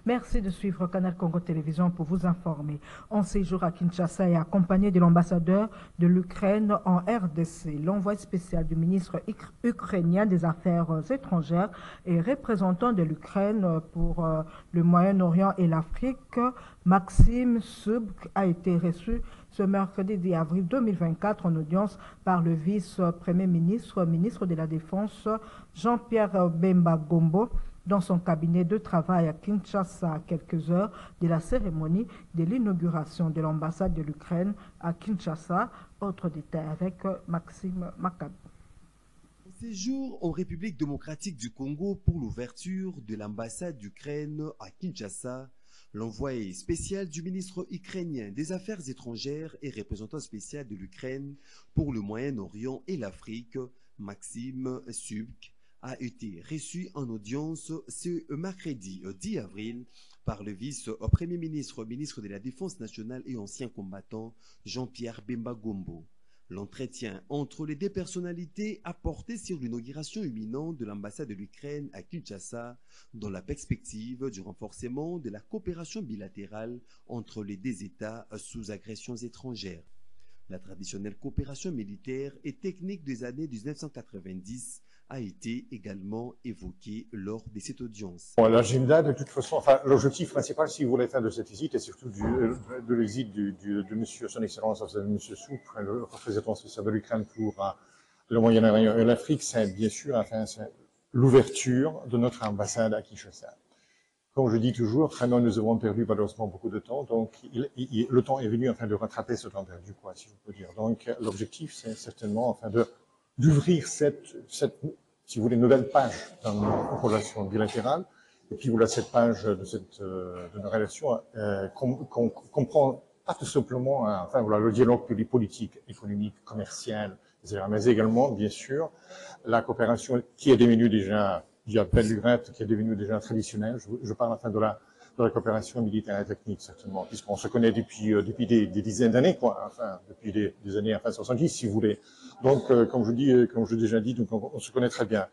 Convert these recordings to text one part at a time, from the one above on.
Merci de suivre Canal Congo Télévision pour vous informer. En séjour à Kinshasa et accompagné de l'ambassadeur de l'Ukraine en RDC, l'envoyé spécial du ministre ukrainien des Affaires étrangères et représentant de l'Ukraine pour le Moyen-Orient et l'Afrique, Maxime Subk, a été reçu ce mercredi 10 avril 2024 en audience par le vice-premier ministre, ministre de la Défense, Jean-Pierre Bemba Gombo, dans son cabinet de travail à Kinshasa à quelques heures de la cérémonie de l'inauguration de l'ambassade de l'Ukraine à Kinshasa. Autre détail avec Maxime Makab. Séjour en République démocratique du Congo pour l'ouverture de l'ambassade d'Ukraine à Kinshasa, l'envoyé spécial du ministre ukrainien des Affaires étrangères et représentant spécial de l'Ukraine pour le Moyen-Orient et l'Afrique, Maxime Subk, a été reçu en audience ce mercredi 10 avril par le vice-premier ministre, ministre de la Défense nationale et ancien combattant Jean-Pierre Bemba Gombo. L'entretien entre les deux personnalités a porté sur l'inauguration imminente de l'ambassade de l'Ukraine à Kinshasa dans la perspective du renforcement de la coopération bilatérale entre les deux États sous agressions étrangères. La traditionnelle coopération militaire et technique des années 1990 a été également évoqué lors de cette audience. Bon, l'agenda, de toute façon, enfin, l'objectif principal, si vous voulez faire de cette visite, et surtout de la visite de Monsieur, Son Excellence, Monsieur Soup, le représentant spécial de l'Ukraine pour le Moyen-Orient et l'Afrique, c'est bien sûr, enfin, c'est l'ouverture de notre ambassade à Kinshasa. Comme je dis toujours, vraiment, nous avons perdu malheureusement beaucoup de temps, donc le temps est venu, enfin, de rattraper ce temps perdu, quoi, si je peux dire. Donc, l'objectif, c'est certainement, enfin, d'ouvrir cette, si vous voulez, nouvelle page dans nos relations bilatérales. Et puis voilà, cette page de nos relations qu'on comprend pas tout simplement, enfin voilà, le dialogue politique, économique, commercial, etc., mais également, bien sûr, la coopération qui est devenue déjà, il y a belle lurette, qui est devenue déjà traditionnelle. Je parle enfin de la coopération militaire et technique, certainement, puisqu'on se connaît depuis des dizaines d'années, quoi, enfin, depuis des années, enfin, 70, si vous voulez. Donc, comme je l'ai déjà dit, donc, on se connaît très bien.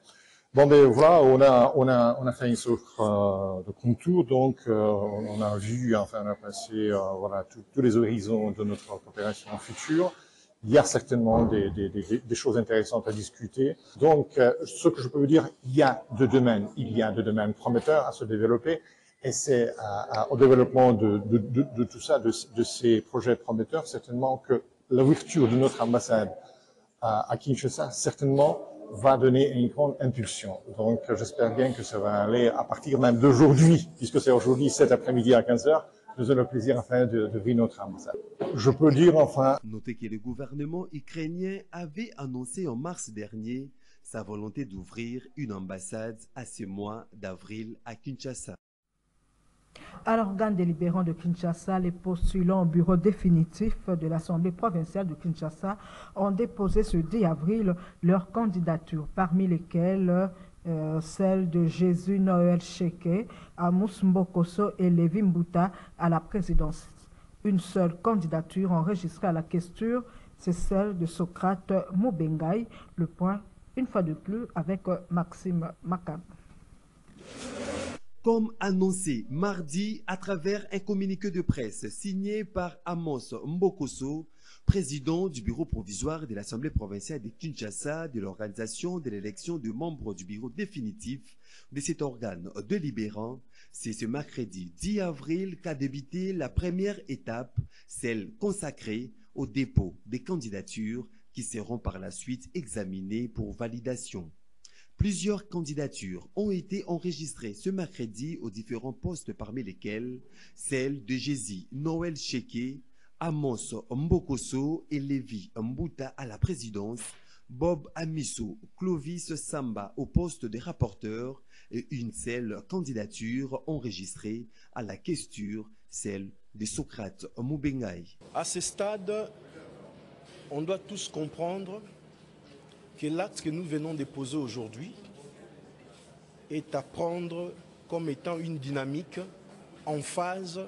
Bon, ben, voilà, on a fait une sorte, de contour, donc, on a vu, enfin, on a passé, voilà, tous les horizons de notre coopération future. Il y a certainement des choses intéressantes à discuter. Donc, ce que je peux vous dire, il y a de domaines prometteurs à se développer. Et c'est au développement de tout ça, de ces projets prometteurs, certainement que l'ouverture de notre ambassade à Kinshasa, certainement, va donner une grande impulsion. Donc, j'espère bien que ça va aller à partir même d'aujourd'hui, puisque c'est aujourd'hui, cet après-midi à 15 heures, nous avons le plaisir, enfin, d'ouvrir notre ambassade. Je peux dire, enfin... Notez que le gouvernement ukrainien avait annoncé en mars dernier sa volonté d'ouvrir une ambassade à ce mois d'avril à Kinshasa. À l'organe délibérant de Kinshasa, les postulants au bureau définitif de l'Assemblée provinciale de Kinshasa ont déposé ce 10 avril leur candidature, parmi lesquelles celle de Jésus Noël Cheke, Amos Mbokoso et Lévi Mbuta à la présidence. Une seule candidature enregistrée à la question, c'est celle de Socrate Mubengai. Le point, une fois de plus, avec Maxime Makab. Comme annoncé mardi à travers un communiqué de presse signé par Amos Mbokoso, président du bureau provisoire de l'Assemblée provinciale de Kinshasa, de l'organisation de l'élection de membres du bureau définitif de cet organe délibérant, c'est ce mercredi 10 avril qu'a débuté la première étape, celle consacrée au dépôt des candidatures qui seront par la suite examinées pour validation. Plusieurs candidatures ont été enregistrées ce mercredi aux différents postes, parmi lesquels celle de Jésus Noël Cheke, Amos Mbokoso et Lévi Mbuta à la présidence, Bob Amiso, Clovis Samba au poste de rapporteur et une seule candidature enregistrée à la questure, celle de Socrate Mubengai. À ce stade, on doit tous comprendre que l'acte que nous venons de poser aujourd'hui est à prendre comme étant une dynamique en phase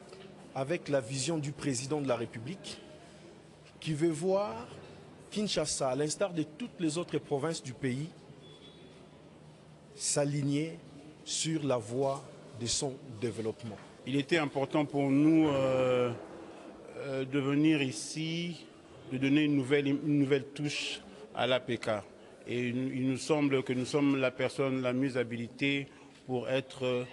avec la vision du président de la République qui veut voir Kinshasa, à l'instar de toutes les autres provinces du pays, s'aligner sur la voie de son développement. Il était important pour nous de venir ici, de donner une nouvelle touche à l'APK. Et il nous semble que nous sommes la personne la mieux habilitée pour être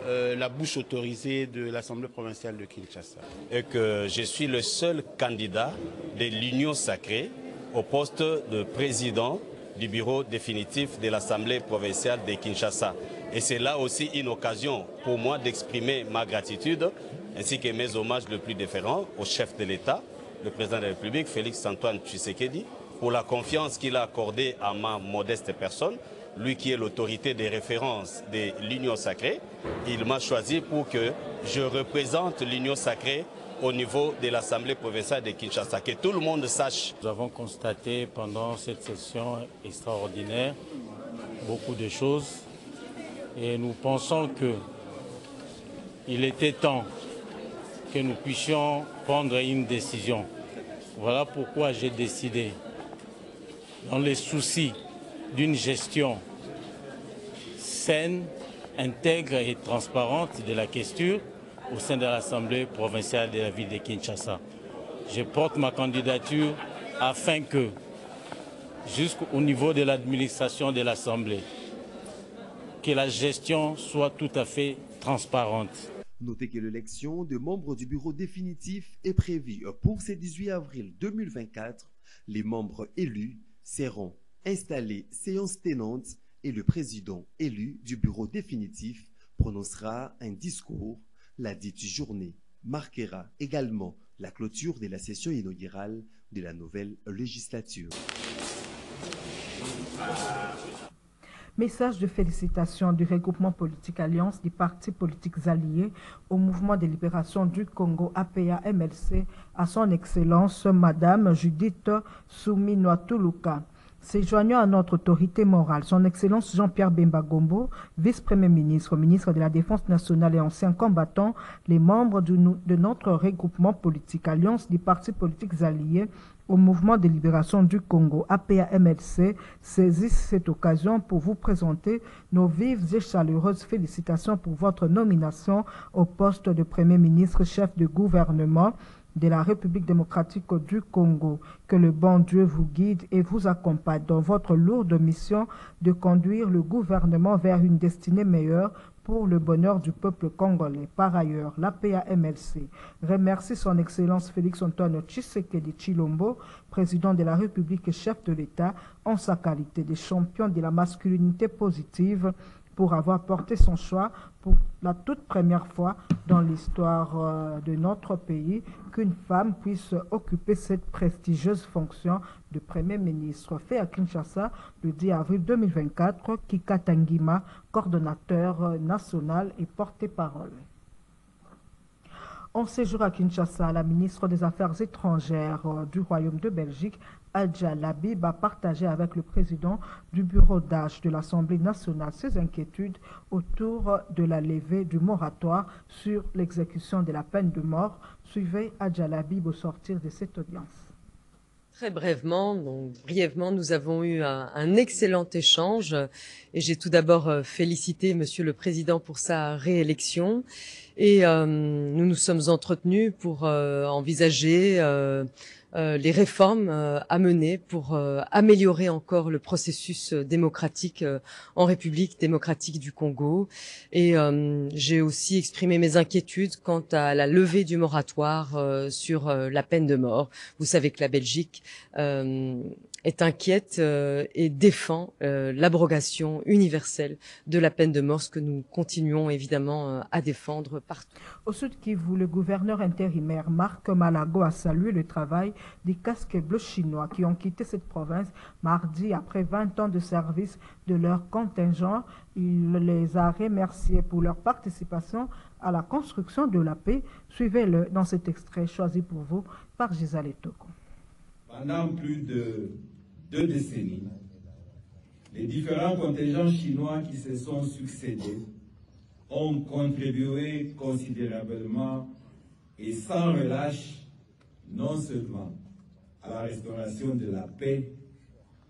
la bouche autorisée de l'Assemblée provinciale de Kinshasa. Et que je suis le seul candidat de l'Union sacrée au poste de président du bureau définitif de l'Assemblée provinciale de Kinshasa. Et c'est là aussi une occasion pour moi d'exprimer ma gratitude ainsi que mes hommages les plus déférents au chef de l'État, le président de la République, Félix-Antoine Tshisekedi, pour la confiance qu'il a accordée à ma modeste personne, lui qui est l'autorité de référence de l'Union sacrée. Il m'a choisi pour que je représente l'Union sacrée au niveau de l'Assemblée provinciale de Kinshasa, que tout le monde sache. Nous avons constaté pendant cette session extraordinaire beaucoup de choses et nous pensons qu'il était temps que nous puissions prendre une décision. Voilà pourquoi j'ai décidé, dans les soucis d'une gestion saine, intègre et transparente de la question au sein de l'Assemblée provinciale de la ville de Kinshasa. Je porte ma candidature afin que, jusqu'au niveau de l'administration de l'Assemblée, que la gestion soit tout à fait transparente. Notez que l'élection de membres du bureau définitif est prévue pour ce 18 avril 2024. Les membres élus seront installés séance tenante et le président élu du bureau définitif prononcera un discours. La dite journée marquera également la clôture de la session inaugurale de la nouvelle législature. Message de félicitations du regroupement politique Alliance des partis politiques alliés au mouvement de libération du Congo APA-MLC à son Excellence Madame Judith Suminwa-Tuluka. Se joignant à notre autorité morale, son Excellence Jean-Pierre Bemba Gombo, vice-premier ministre, ministre de la Défense nationale et ancien combattant, les membres de notre regroupement politique Alliance des partis politiques alliés au mouvement de libération du Congo, APA-MLC, saisissent cette occasion pour vous présenter nos vives et chaleureuses félicitations pour votre nomination au poste de Premier ministre, chef de gouvernement de la République démocratique du Congo. Que le bon Dieu vous guide et vous accompagne dans votre lourde mission de conduire le gouvernement vers une destinée meilleure pour le bonheur du peuple congolais. Par ailleurs, l'APA-MLC remercie son Excellence Félix-Antoine Tshisekedi Tshilombo, président de la République et chef de l'État, en sa qualité de champion de la masculinité positive, pour avoir porté son choix pour la toute première fois dans l'histoire de notre pays qu'une femme puisse occuper cette prestigieuse fonction de Premier ministre. Fait à Kinshasa le 10 avril 2024, Kika Tangima, coordonnateur national et porte-parole. En séjour à Kinshasa, la ministre des Affaires étrangères du Royaume de Belgique, Adja Labib, a partagé avec le président du bureau d'âge de l'Assemblée nationale ses inquiétudes autour de la levée du moratoire sur l'exécution de la peine de mort. Suivez Adja Labib au sortir de cette audience. Très brièvement, nous avons eu un excellent échange et j'ai tout d'abord félicité Monsieur le Président pour sa réélection et nous nous sommes entretenus pour envisager les réformes à mener pour améliorer encore le processus démocratique en République démocratique du Congo. Et j'ai aussi exprimé mes inquiétudes quant à la levée du moratoire sur la peine de mort. Vous savez que la Belgique est inquiète et défend l'abrogation universelle de la peine de mort, ce que nous continuons évidemment à défendre partout. Au Sud Kivu, le gouverneur intérimaire Marc Malago a salué le travail des casques bleus chinois qui ont quitté cette province mardi après 20 ans de service de leur contingent. Il les a remerciés pour leur participation à la construction de la paix. Suivez-le dans cet extrait choisi pour vous par Gisèle Etoko. Pendant plus de 2 décennies, les différents contingents chinois qui se sont succédés ont contribué considérablement et sans relâche non seulement à la restauration de la paix,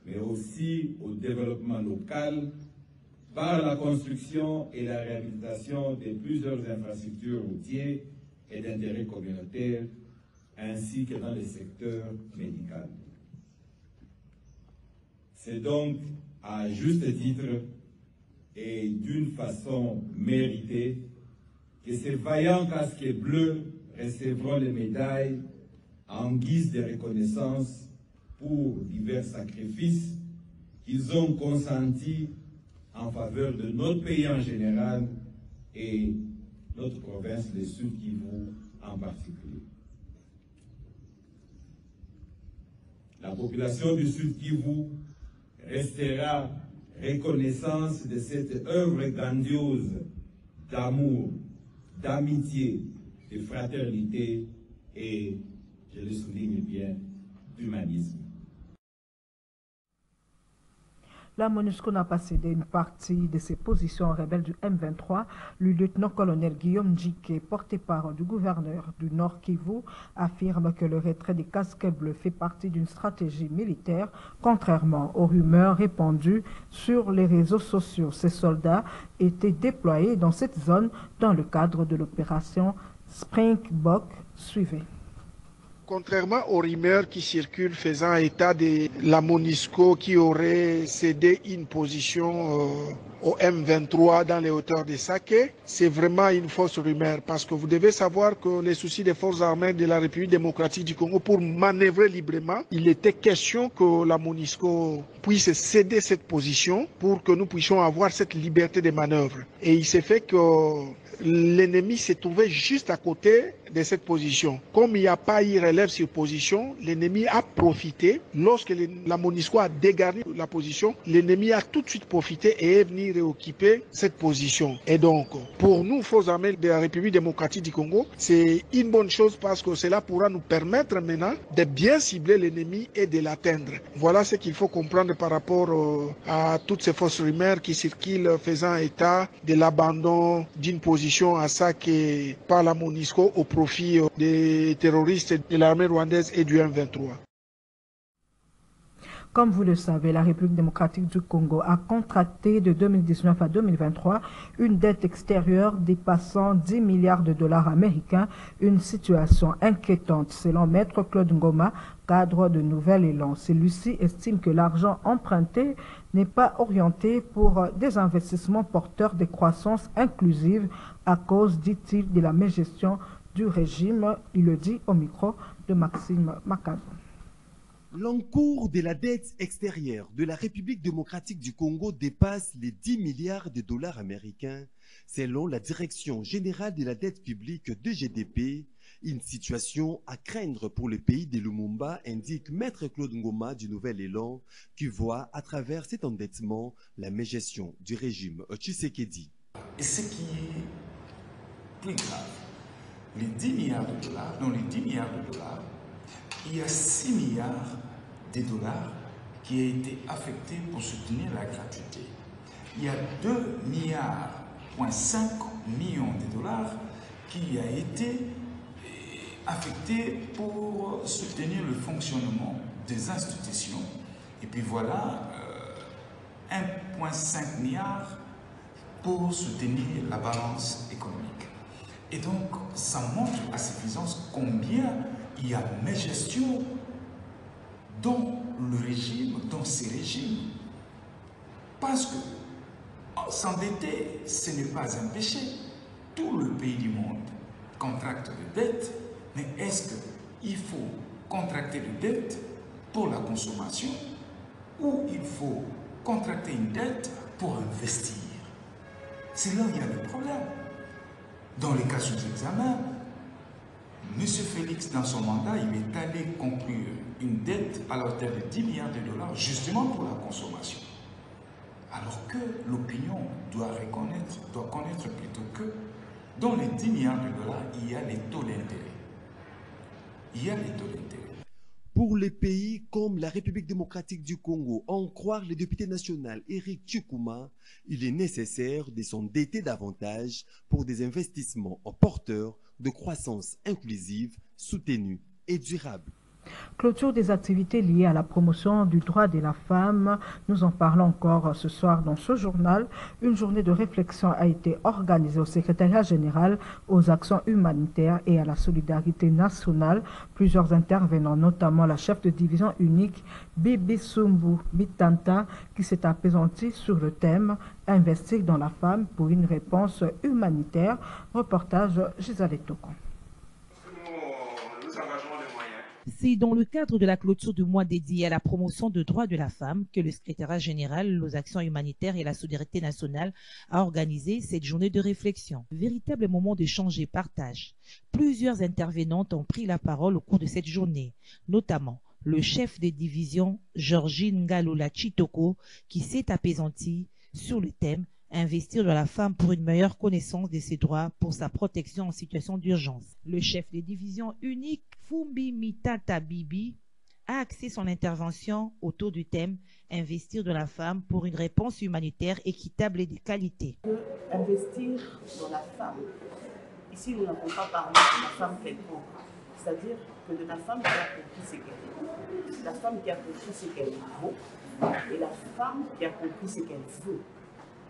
mais aussi au développement local par la construction et la réhabilitation de plusieurs infrastructures routières et d'intérêt communautaire, ainsi que dans les secteurs médical. C'est donc à juste titre et d'une façon méritée que ces vaillants casques bleus recevront les médailles en guise de reconnaissance pour divers sacrifices qu'ils ont consentis en faveur de notre pays en général et notre province de Sud Kivu en particulier. La population du Sud Kivu restera reconnaissante de cette œuvre grandiose d'amour, d'amitié, de fraternité et, je le souligne bien, d'humanisme. La MONUSCO n'a pas cédé une partie de ses positions rebelles du M23. Le lieutenant-colonel Guillaume Djike, porte-parole du gouverneur du Nord Kivu, affirme que le retrait des casques bleus fait partie d'une stratégie militaire, contrairement aux rumeurs répandues sur les réseaux sociaux. Ces soldats étaient déployés dans cette zone dans le cadre de l'opération Springbok. Suivez. Contrairement aux rumeurs qui circulent faisant état de la MONUSCO qui aurait cédé une position au M23 dans les hauteurs de Sake, c'est vraiment une fausse rumeur parce que vous devez savoir que les soucis des forces armées de la République démocratique du Congo pour manœuvrer librement, il était question que la MONUSCO puisse céder cette position pour que nous puissions avoir cette liberté de manœuvre. Et il s'est fait que l'ennemi s'est trouvé juste à côté de cette position. Comme il n'y a pas eu relève sur position, l'ennemi a profité. Lorsque la MONUSCO a dégarni la position, l'ennemi a tout de suite profité et est venu réoccuper cette position. Et donc, pour nous, forces armées de la République démocratique du Congo, c'est une bonne chose parce que cela pourra nous permettre maintenant de bien cibler l'ennemi et de l'atteindre. Voilà ce qu'il faut comprendre par rapport à toutes ces fausses rumeurs qui circulent faisant état de l'abandon d'une position à Sake par la MONUSCO au profit des terroristes de l'armée rwandaise et du M23. Comme vous le savez, la République démocratique du Congo a contracté de 2019 à 2023 une dette extérieure dépassant 10 milliards de dollars américains, une situation inquiétante selon Maître Claude Ngoma, cadre de Nouvel Élan. Celui-ci estime que l'argent emprunté n'est pas orienté pour des investissements porteurs de croissance inclusive à cause, dit-il, de la mégestion du régime. Il le dit au micro de Maxime Makado. L'encours de la dette extérieure de la République démocratique du Congo dépasse les 10 milliards de dollars américains, selon la Direction générale de la dette publique de GDP. Une situation à craindre pour le pays de Lumumba, indique Maître Claude Ngoma du Nouvel Élan, qui voit à travers cet endettement la mégestion du régime Tshisekedi. Et ce qui est plus grave, les 10 milliards de dollars, dans les 10 milliards de dollars, il y a 6 milliards de dollars qui ont été affectés pour soutenir la gratuité. Il y a 2,5 milliards de dollars qui a été affecté pour soutenir le fonctionnement des institutions. Et puis voilà, 1,5 milliard pour soutenir la balance économique. Et donc, ça montre à suffisance combien il y a mégestion dans le régime, dans ces régimes. Parce que s'endetter, ce n'est pas un péché. Tout le pays du monde contracte des dettes, mais est-ce qu'il faut contracter des dettes pour la consommation ou il faut contracter une dette pour investir? C'est là où il y a le problème. Dans les cas sous examen, M. Félix, dans son mandat, il est allé conclure une dette à la hauteur de 10 milliards de dollars justement pour la consommation. Alors que l'opinion doit connaître plutôt que dans les 10 milliards de dollars, il y a les taux d'intérêt. Il y a les taux d'intérêt. Pour les pays comme la République démocratique du Congo, à en croire le député national Éric Tchikouma, il est nécessaire de s'endetter davantage pour des investissements en porteurs de croissance inclusive, soutenue et durable. Clôture des activités liées à la promotion du droit de la femme. Nous en parlons encore ce soir dans ce journal. Une journée de réflexion a été organisée au secrétariat général aux actions humanitaires et à la solidarité nationale. Plusieurs intervenants, notamment la chef de division unique Bibi Sumbu Bitanta, qui s'est apaisantie sur le thème « Investir dans la femme pour une réponse humanitaire ». Reportage Gisèle Toko. C'est dans le cadre de la clôture du mois dédié à la promotion des droits de la femme que le secrétariat général aux actions humanitaires et la solidarité nationale a organisé cette journée de réflexion. Véritable moment d'échange et partage. Plusieurs intervenantes ont pris la parole au cours de cette journée, notamment le chef des divisions Georgine Ngalola Chitoko qui s'est apaisantie sur le thème investir dans la femme pour une meilleure connaissance de ses droits pour sa protection en situation d'urgence. Le chef des divisions uniques Fumbi Mitata Bibi a axé son intervention autour du thème investir dans la femme pour une réponse humanitaire équitable et de qualité. Investir dans la femme. Ici, nous n'avons pas parlé de la femme quelconque, c'est-à-dire que de la femme qui a compris ce qu'elle est, la femme qui a compris ce qu'elle vaut et la femme qui a compris ce qu'elle veut.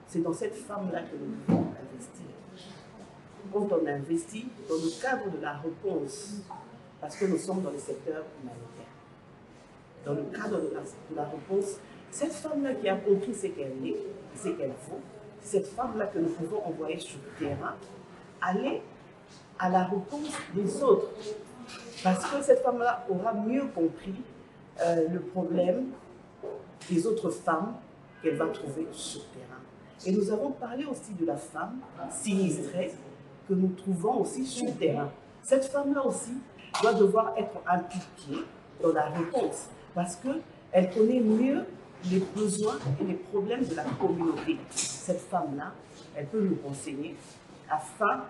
C'est dans cette femme-là que nous devons investir. Quand on investit dans le cadre de la réponse, parce que nous sommes dans le secteur humanitaire, dans le cadre de la réponse, cette femme-là qui a compris ce qu'elle est, ce qu'elle vaut, c'est cette femme-là que nous pouvons envoyer sur le terrain, aller à la réponse des autres. Parce que cette femme-là aura mieux compris le problème des autres femmes qu'elle va trouver sur le terrain. Et nous avons parlé aussi de la femme sinistrée que nous trouvons aussi sur le terrain. Cette femme-là aussi doit devoir être impliquée dans la réponse parce qu'elle connaît mieux les besoins et les problèmes de la communauté. Cette femme-là, elle peut nous renseigner afin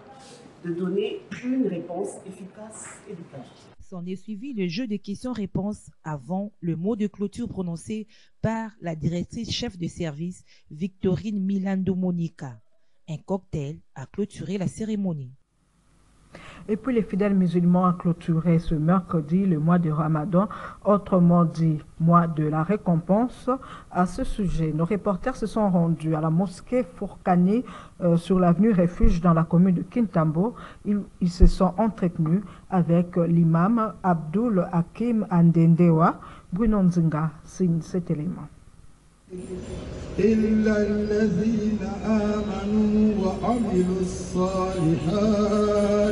de donner une réponse efficace et efficace. S'en est suivi le jeu de questions-réponses avant le mot de clôture prononcé par la directrice chef de service Victorine Milando Monica. Un cocktail a clôturé la cérémonie. Et puis les fidèles musulmans ont clôturé ce mercredi le mois de Ramadan, autrement dit mois de la récompense. À ce sujet, nos reporters se sont rendus à la mosquée Fourkani sur l'avenue Refuge dans la commune de Kintambo. Ils se sont entretenus avec l'imam Abdul Hakim Andendewa. Bruno Nzinga signe cet élément.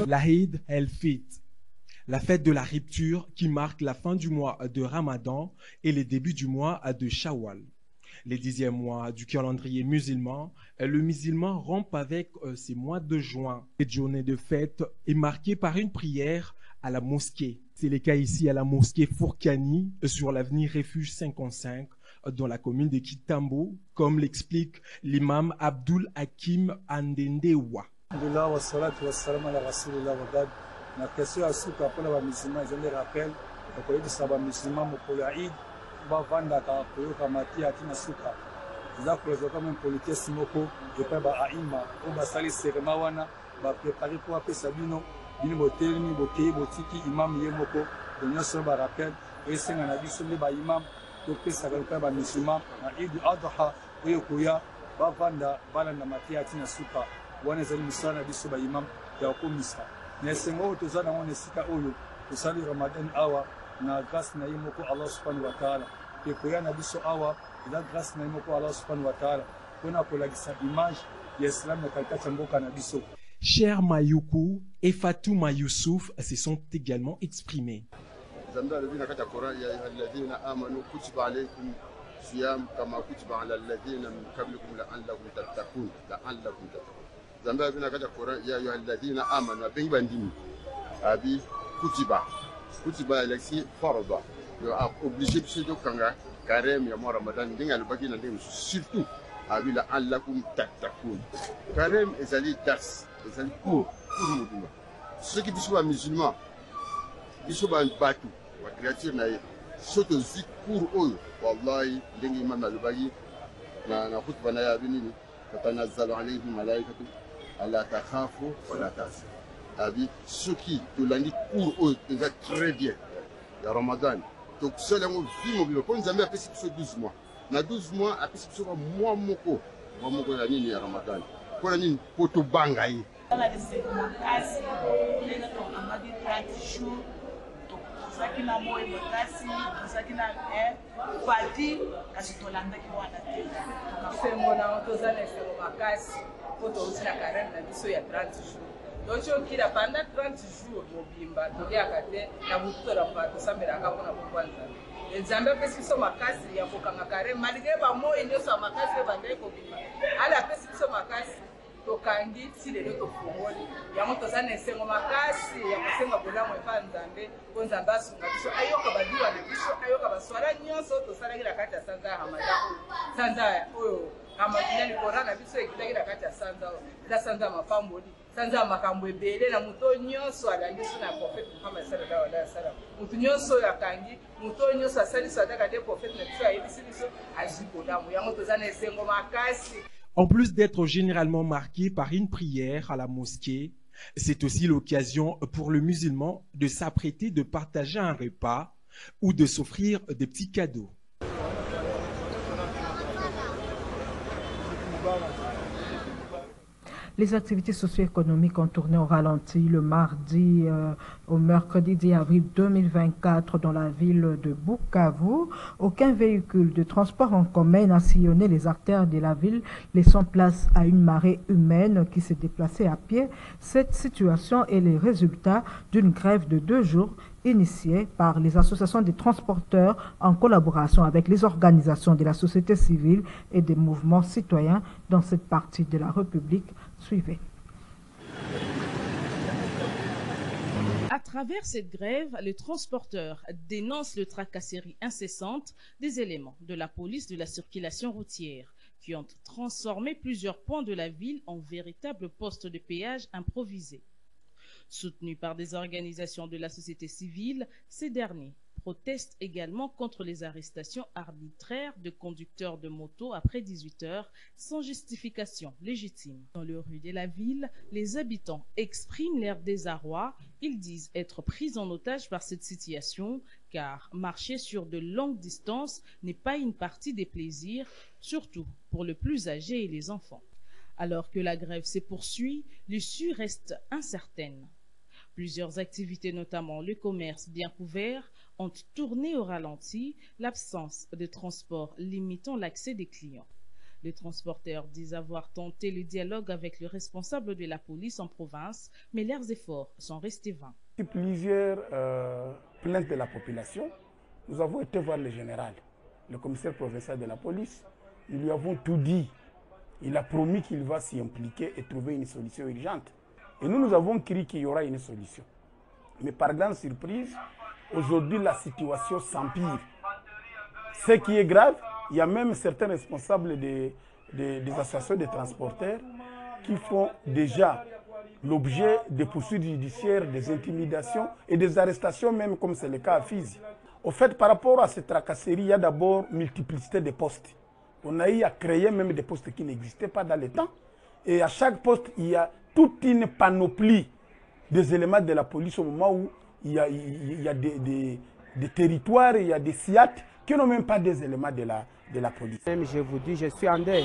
L'Aïd el-Fitr, la fête de la rupture qui marque la fin du mois de Ramadan et le début du mois de Shawwal. Les 10e mois du calendrier musulman, le musulman rompt avec ces mois de juin. Cette journée de fête est marquée par une prière à la mosquée. C'est le cas ici à la mosquée Fourkani sur l'avenue Refuge 55 dans la commune de Kintambo, comme l'explique l'imam Abdul Hakim Andendewa. Na question ya suka pona ba musulman je les rappelle ko yedi saba musulman mo ko ya Eid ba vanda ka ko yo kamati ati na suka za ko zo comme politesse moko je pa ba aima o ba sali serema wana ba préparer pour apesa bino bino botelmi bokei botiki imam ye moko de nyonso ba rappel e senga na biso le ba imam to pesa ka ba musulman na Eid al-Adha o ko ya ba vanda bala na mati ati na suka wana zali musana biso ba imam ya ko misa. Nesengo tozana ngone sika oyo tusali Ramadan awa na grâce na yimoko Allah subhanahu wa ta'ala ke koyana biso awa ila grâce na yimoko Allah subhanahu wa ta'ala kona kolagisa image ya Islam na kalkata mboka na biso. Cher Mayuku et Fatouma Youssouf se sont également exprimés. Zambia alladhina katika Qur'an ya ayyuhalladhina amanu kutiba alaykum siyam kama kutiba ala alladhina min qablikum la'allakum tattaqun Zambia bina katika Qur'an ya ayyuhalladhina amanu bengi bandimi abi kutiba alexi farada yo a obligé de se kanga carême ya Ramadan dinga lubaki na ndem surtout abi la'allakum tattaqun carême ezali dars ezali pour muduma ceux qui disent musulmans biso ba batu wa créature na soto zik pour eux wallahi ndengi imam alubagi na khutba na ya binini tatanazzalu alayhim malaikatu alla takhafu wa la tahzanu abi ceux qui te l'ont dit pour eux déjà très bien ya Ramadan. Donc seul yango vie mobile pour nous amener à passer 12 mois. Na 12 mois à passer mois moko ya nini ya Ramadan. Pour la nini poto banga yi. Ala de se makasi lena to amadi 30 jours. Sakina moyo makasi, sakina fati kasi tolanda ki wana te. Sembo na otozana sembo makasi, poto usina karene na biso ya 30 jours. Docho kila panda 30 jours mobimba tolia kate na butora pato sambera akabona kwanza. Nzambe pesi biso makasi ya kokanga karene malgré ba moyo nyo sa makasi bandai ko bimba. Ala pesi biso makasi tokangi si lelo tofungoli yango tozana esengo makasi ya kosenga bolamu epa nzambe po nzambe asunga biso ayoka badiwa na biso ayoka baswala nyonso tosalaki na kati ya sanza ya Ramadan sanza oyo Ramadan likora na biso ekitaki na kati ya sanza oyo eza sanza ya mapamboli sanza ya makambo ebele na moto nyonso alangi so na prophète Muhammad sallallahu alaihi wasallam moto nyonso oyo akangi moto nyonso asali so ataka te prophète na biso ayebisi biso azwi bolamu yango tozana esengo makasi. En plus d'être généralement marqué par une prière à la mosquée, c'est aussi l'occasion pour le musulman de s'apprêter, de partager un repas ou de s'offrir des petits cadeaux. Les activités socio-économiques ont tourné au ralenti le mardi au mercredi 10 avril 2024 dans la ville de Bukavu. Aucun véhicule de transport en commun n'a sillonné les artères de la ville, laissant place à une marée humaine qui s'est déplacée à pied. Cette situation est le résultat d'une grève de 2 jours initiée par les associations des transporteurs en collaboration avec les organisations de la société civile et des mouvements citoyens dans cette partie de la République. Suivez. À travers cette grève, les transporteurs dénoncent le tracasserie incessante des éléments de la police de la circulation routière qui ont transformé plusieurs points de la ville en véritables postes de péage improvisés. Soutenus par des organisations de la société civile, ces derniers protestent également contre les arrestations arbitraires de conducteurs de moto après 18 heures sans justification légitime. Dans les rues de la ville, les habitants expriment leur désarroi. Ils disent être pris en otage par cette situation car marcher sur de longues distances n'est pas une partie des plaisirs, surtout pour les plus âgés et les enfants. Alors que la grève se poursuit, l'issue reste incertaine. Plusieurs activités, notamment le commerce bien couvert, ont tourné au ralenti, l'absence de transport limitant l'accès des clients. Les transporteurs disent avoir tenté le dialogue avec le responsable de la police en province, mais leurs efforts sont restés vains. Plusieurs plaintes de la population, nous avons été voir le général, le commissaire provincial de la police. Nous lui avons tout dit. Il a promis qu'il va s'y impliquer et trouver une solution urgente. Et nous avons cru qu'il y aura une solution. Mais par grande surprise, aujourd'hui la situation s'empire. Ce qui est grave, il y a même certains responsables des associations de transporteurs qui font déjà l'objet de poursuites judiciaires, des intimidations et des arrestations, même comme c'est le cas à Fizi. Au fait, par rapport à cette tracasserie, il y a d'abord multiplicité de postes. On a eu à créer même des postes qui n'existaient pas dans le temps. Et à chaque poste, il y a toute une panoplie des éléments de la police au moment où il y a des territoires, il y a des SIAT qui n'ont même pas des éléments de la police. Même je vous dis, je suis en deuil,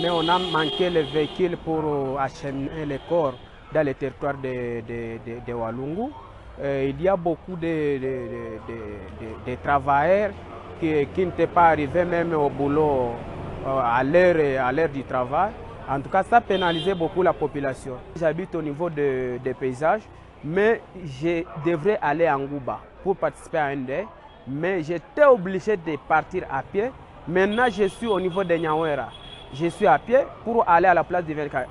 mais on a manqué les véhicules pour acheminer les corps dans le territoire de Walungu. Il y a beaucoup de travailleurs qui n'étaient pas arrivés même au boulot à l'heure du travail. En tout cas, ça pénalisait beaucoup la population. J'habite au niveau des paysages, mais je devrais aller à Ngouba pour participer à un deuil. Mais j'étais obligé de partir à pied. Maintenant, je suis au niveau de Nyawera. Je suis à pied pour aller à la place du Verka.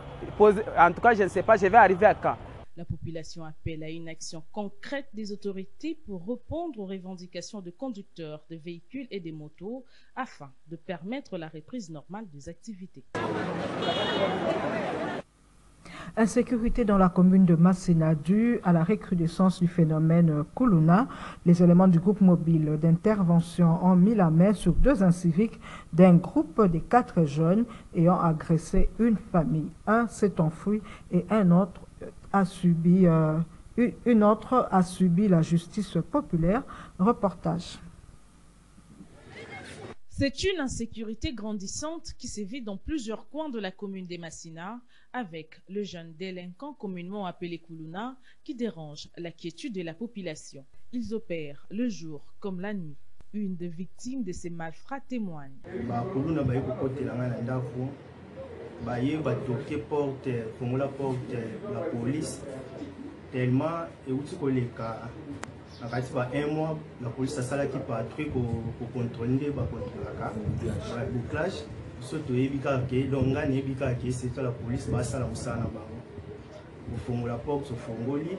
En tout cas, je ne sais pas, je vais arriver à quand. La population appelle à une action concrète des autorités pour répondre aux revendications de conducteurs de véhicules et des motos afin de permettre la reprise normale des activités. Insécurité dans la commune de Masséna due à la recrudescence du phénomène Kuluna. Les éléments du groupe mobile d'intervention ont mis la main sur 2 inciviques d'un groupe de 4 jeunes ayant agressé une famille. Un s'est enfui et un autre a subi Une autre a subi la justice populaire. Reportage. C'est une insécurité grandissante qui sévit dans plusieurs coins de la commune des Massina, avec le jeune délinquant communément appelé Kuluna qui dérange la quiétude de la population. Ils opèrent le jour comme la nuit. Une des victimes de ces malfrats témoigne. La police tellement un mois la police a sala qui patrouille pour contrôler le bouclage surtout ebika ke donc ngani ebika ke c'est la police ba sala musana ba au fond la porte au fongoli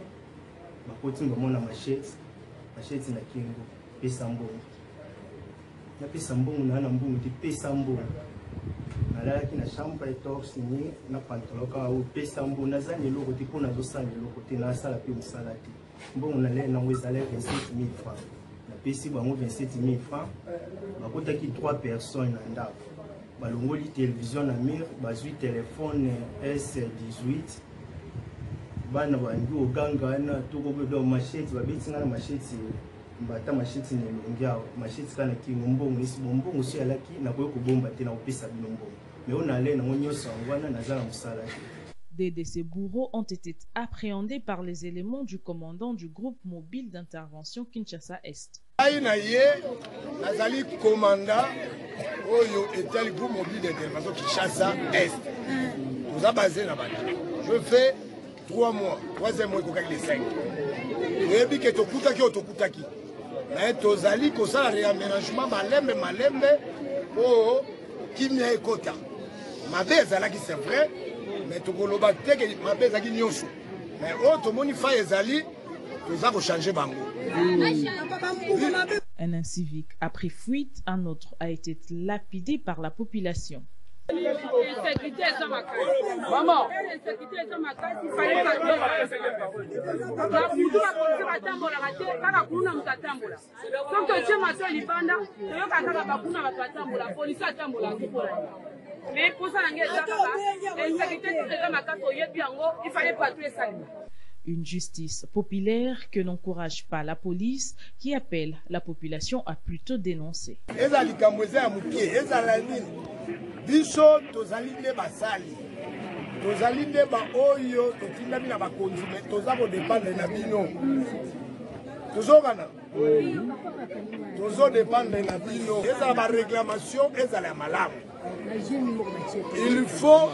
ba koti ngomona machete na kingo pesa mbongo na pesa mbongo na mbongo ti pesa mbongo nalaki na chambre torse ni na pantalon ka o pesa mbongo na zani loko ti pona zo sala loko ti na sala pe musala ti mbongo na le na wezale 27 000 francs na pesi bango 27 000 francs bakotaki 3 personnes na ndako balongoli télévision na mur bazwi téléphone S18 bana bangi oganga na tokobedo machete babetinga na machete mbata machete ne longia machete kana kingo mbongo isi mbongo si alaki na koyo kobomba te na opesa bino mbongo mais on allait na nyoso ngwana na zala musala. Des de ces bourreaux ont été appréhendés par les éléments du commandant du groupe mobile d'intervention Kinshasa Est. Nazali commandant oyo etel groupe mobile d'intervention Kinshasa Est. Nous a basé là-bas. Je fais 3 mois, 3e mois kokaki les 5. Yebi ke tokutaki. Mais tozali ko sala réaménagement malembe o kimia ekota. Mabe ezalaki c'est vrai. Mais tokoloba te ke mabe ezalaki nyonso. Mais o tomoni fa ezali toza ko changer bango. Un incivique a pris fuite, un autre a été lapidé par la population. Une justice populaire que n'encourage pas la police, qui appelle la population à plutôt dénoncer. Biso tozali nde basali tozali nde ba oyo totindami na bakonzi me toza kodépendre na bino tozobana tozodépendre na bino ezala baréclamation ezala ya malamu. Il faut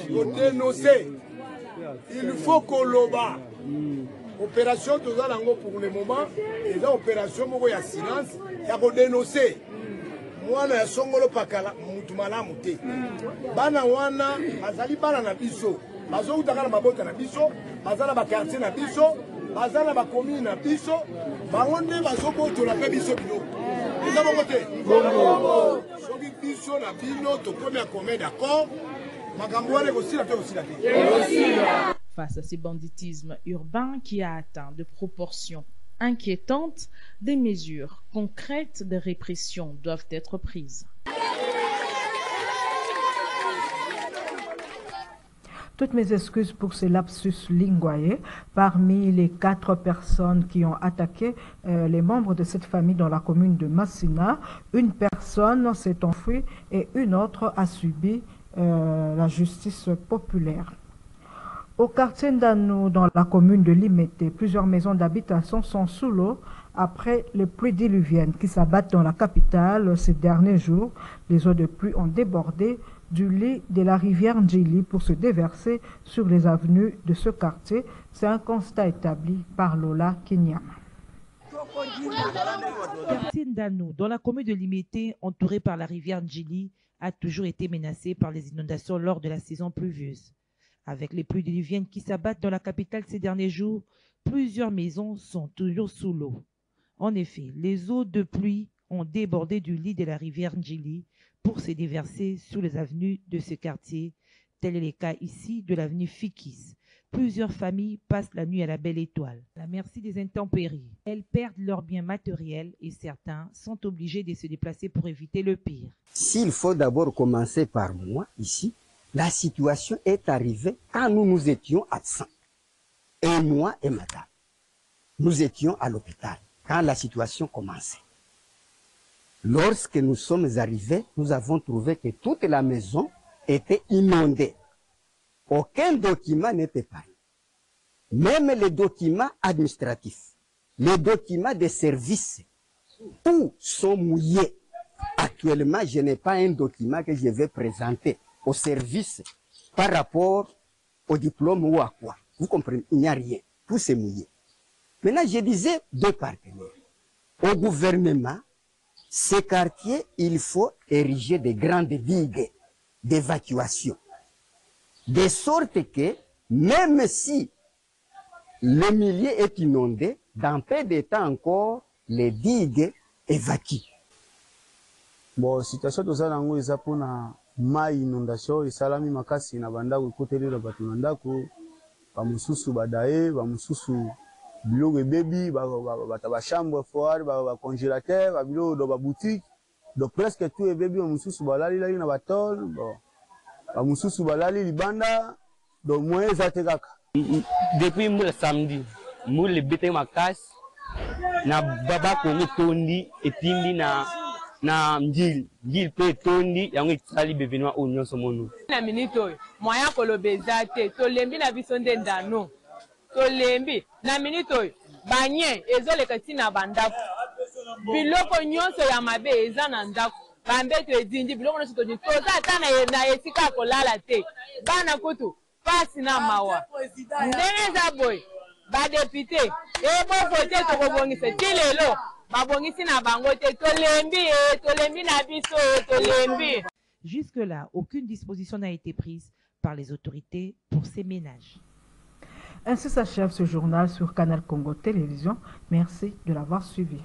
kodénoncer, il faut koloba. Opération toza nango pour le moment eza opération moko ya silence ya kodénoncer. Mwana ya songolo pakala mutu malamu te bana wana bazali bana na biso bazokutaka na mabota na biso bazala ba quartier na biso bazala ba commune na biso bango nde bazobotola mpe biso biloko eza bongo te soki biso na bino tokomi ya commun d'accord makambo wana ekosila te ekosila te. Face à ce banditisme urbain qui a atteint de proportions inquiétantes, des mesures concrètes de répression doivent être prises. Toutes mes excuses pour ce lapsus linguae. Parmi les 4 personnes qui ont attaqué les membres de cette famille dans la commune de Massina, une personne s'est enfuie et une autre a subi la justice populaire. Au quartier Ndanou, dans la commune de Limete, plusieurs maisons d'habitation sont sous l'eau après les pluies diluviennes qui s'abattent dans la capitale ces derniers jours. Les eaux de pluie ont débordé du lit de la rivière Ndjili pour se déverser sur les avenues de ce quartier. C'est un constat établi par Lola Kenyama. Quartier Ndanou, dans la commune de Limete, entouré par la rivière Ndjili, a toujours été menacé par les inondations lors de la saison pluvieuse. Avec les pluies diluviennes qui s'abattent dans la capitale ces derniers jours, plusieurs maisons sont toujours sous l'eau. En effet, les eaux de pluie ont débordé du lit de la rivière Ndjili pour se déverser sur les avenues de ce quartier. Tel est le cas ici de l'avenue Fikis. Plusieurs familles passent la nuit à la Belle Étoile, à la merci des intempéries. Elles perdent leurs biens matériels et certains sont obligés de se déplacer pour éviter le pire. S'il faut d'abord commencer par moi ici, la situation est arrivée quand nous étions absents. Et moi et madame. nous étions à l'hôpital quand la situation commençait. Lorsque nous sommes arrivés, nous avons trouvé que toute la maison était inondée. Aucun document n'était pas. Même les documents administratifs, les documents de services, tous sont mouillés. Actuellement, je n'ai pas un document que je vais présenter au service par rapport au diplôme ou à quoi. Vous comprenez, il n'y a rien. Tout s'est mouillé. Maintenant, je disais deux partenaires. Au gouvernement, ces quartiers, il faut ériger des grandes digues d'évacuation. De sorte que, même si le milieu est inondé, dans peu de temps encore, les digues évacuent. Bon, situation de ça, eza pona mai inondation, isalami makasi na bandako ikotelera bato na ndako, bamususu badaye, bamususu biloko ebebi, bata ba chambre froide, ba congélateur, ba biloko do ba boutique, donc presque tout ebebi, bamususu balali lali na batol, bon, bamususu balali libanda, donc moyen eza te kaka. Depuis le samedi, le bete makasi na baba kongo tondi etindi na mjil pe tondi yango etali bevenwa o nyonso mono na minito moya kolobeza te tolembi na biso nde ndano tolembi na minito banye ezoleka tina bandako biloko nyonso ya mabe eza na ndako bambeto edindi biloko nyonso toza ata na esika kolala te bana kutu pasi na mawa ndenge eza boye badepute ebovote tokobongisa ti lelo babongisi na bango te tolembi na biso tolembi. Jusque-là, aucune disposition n'a été prise par les autorités pour ces ménages. Ainsi s'achève ce journal sur Canal Congo Télévision. Merci de l'avoir suivi.